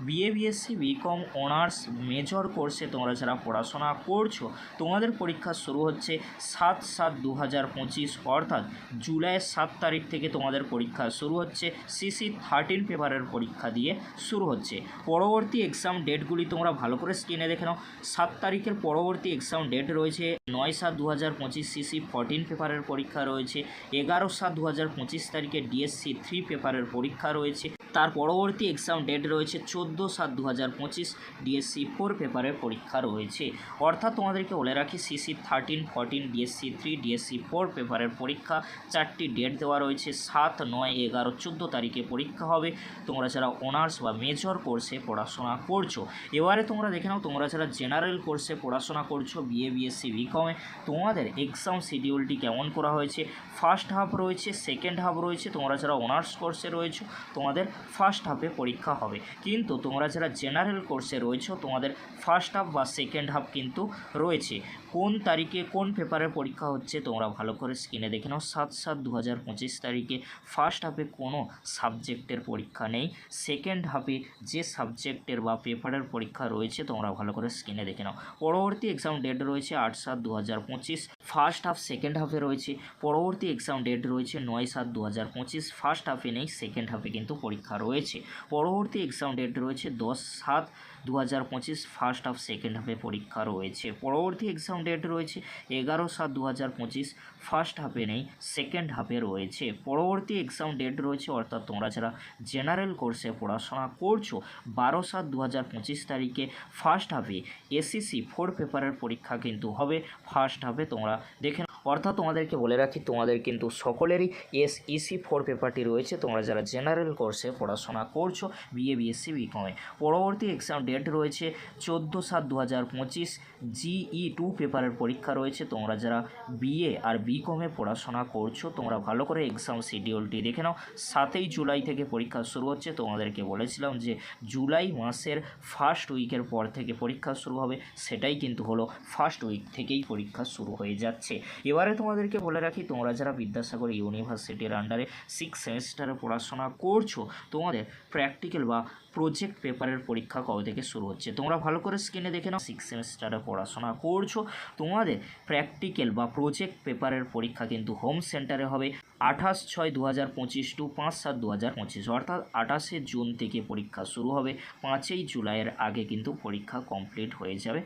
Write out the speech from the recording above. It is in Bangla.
BA BSc BCom honours major কোর্সে তোমরা যারা পড়াশোনা করছো তোমাদের পরীক্ষা শুরু হচ্ছে 7/7/2025 অর্থাৎ জুলাইয়ের 7 তারিখ থেকে তোমাদের পরীক্ষা শুরু হচ্ছে। CC13 পেপারের পরীক্ষা দিয়ে শুরু হচ্ছে। পরবর্তী এক্সাম ডেটগুলি তোমরা ভালো করে স্ক্রিনে দেখে নাও। 7 তারিখের পরবর্তী এক্সাম ডেট রয়েছে 9/7/2025 CC14 পেপারের পরীক্ষা রয়েছে। 11/7/2025 তারিখে DSC 3 পেপারের পরীক্ষা রয়েছে। তার পরবর্তী এক্সাম ডেট রয়েছে 14/7/2025 DSC 4 পেপারের পরীক্ষা রয়েছে। অর্থাৎ তোমাদেরকে বলে রাখি CC13, 14, DSC 3, DSC 4 পেপারের পরীক্ষা 4টি ডেট দেওয়া রয়েছে। 7, 9, 11, 14 তারিখে পরীক্ষা হবে তোমরা যারা অনার্স বা মেজর কোর্সে পড়াশোনা করছো। এবারে তোমরা দেখে নাও তোমরা যারা জেনারেল কোর্সে পড়াশোনা করছো বিএ বিএসসি বিকমে তোমাদের এক্সাম শিডিউলটি কেমন করা হয়েছে। ফার্স্ট হাফ রয়েছে, সেকেন্ড হাফ রয়েছে। তোমরা যারা অনার্স কোর্সে রয়েছো তোমাদের ফার্স্ট হাফে পরীক্ষা হবে, কিন্তু তোমরা যারা জেনারেল কোর্সে রয়েছো তোমাদের ফার্স্ট হাফ বা সেকেন্ড হাফ কিন্তু রয়েছে। কোন তারিখে কোন পেপারের পরীক্ষা হচ্ছে তোমরা ভালো করে স্ক্রিনে দেখে নাও। 7/7/2025 তারিখে ফার্স্ট হাফে কোনো সাবজেক্টের পরীক্ষা নেই। সেকেন্ড হাফে যে সাবজেক্টের বা পেপারের পরীক্ষা রয়েছে তোমরা ভালো করে স্ক্রিনে দেখে নাও। পরবর্তী এক্সাম ডেট রয়েছে 8/7/2025 ফার্স্ট হাফ, সেকেন্ড হাফে রয়েছে। পরবর্তী এক্সাম ডেট রয়েছে 9/7/2025 ফার্স্ট হাফে নেই, সেকেন্ড হাফে কিন্তু পরীক্ষা রয়েছে। পরবর্তী এক্সাম ডেট রয়েছে 10/7/2025 ফার্স্ট হাফ, সেকেন্ড হাফে পরীক্ষা রয়েছে। পরবর্তী এক্সাম ডেট রয়েছে 11/7/2025 ফার্স্ট হাফে নেই, সেকেন্ড হাফে রয়েছে। পরবর্তী এক্সাম ডেট রয়েছে অর্থাৎ তোমরা যারা জেনারেল কোর্সে পড়াশোনা করছো 12/7/2025 তারিখে ফার্স্ট হাফে SEC 4 পেপারের পরীক্ষা কিন্তু হবে। ফার্স্ট হাফে তোমরা দেখে অর্থাৎ তোমাদেরকে বলে রাখি তোমাদের কিন্তু সকলেরই SEC 4 পেপারটি রয়েছে তোমরা যারা জেনারেল কোর্সে পড়াশোনা করছো বিএ বিএসসি বিকমে। পরবর্তী এক্সাম ডেট রয়েছে 14/7/2025 GE 2 পেপারের পরীক্ষা রয়েছে। তোমরা যারা বিএ আর বিকমে পড়াশোনা করছো তোমরা ভালো করে এক্সাম শিডিউলটি দেখে নাও। 7ই জুলাই থেকে পরীক্ষা শুরু হচ্ছে। তোমাদেরকে বলেছিলাম যে জুলাই মাসের ফার্স্ট উইকের পর থেকে পরীক্ষা শুরু হবে, সেটাই কিন্তু হলো। ফার্স্ট উইক থেকেই পরীক্ষা শুরু হয়ে যাচ্ছে। এবারে তোমাদেরকে বলে রাখি তোমরা যারা বিদ্যাসাগর ইউনিভার্সিটির আন্ডারে 6 সেমিস্টারে পড়াশোনা করছো তোমাদের প্র্যাকটিক্যাল বা প্রজেক্ট পেপারের পরীক্ষা কবে থেকে শুরু হচ্ছে তোমরা ভালো করে স্ক্রিনে দেখে নাও। 6 সেমিস্টারে পড়াশোনা করছো তোমাদের প্র্যাকটিক্যাল বা প্রজেক্ট পেপারের পরীক্ষা কিন্তু হোম সেন্টারে হবে 28/6/2025 টু 5/7/2025 অর্থাৎ 28শে জুন থেকে পরীক্ষা শুরু হবে। 5ই জুলাইয়ের আগে কিন্তু পরীক্ষা কমপ্লিট হয়ে যাবে।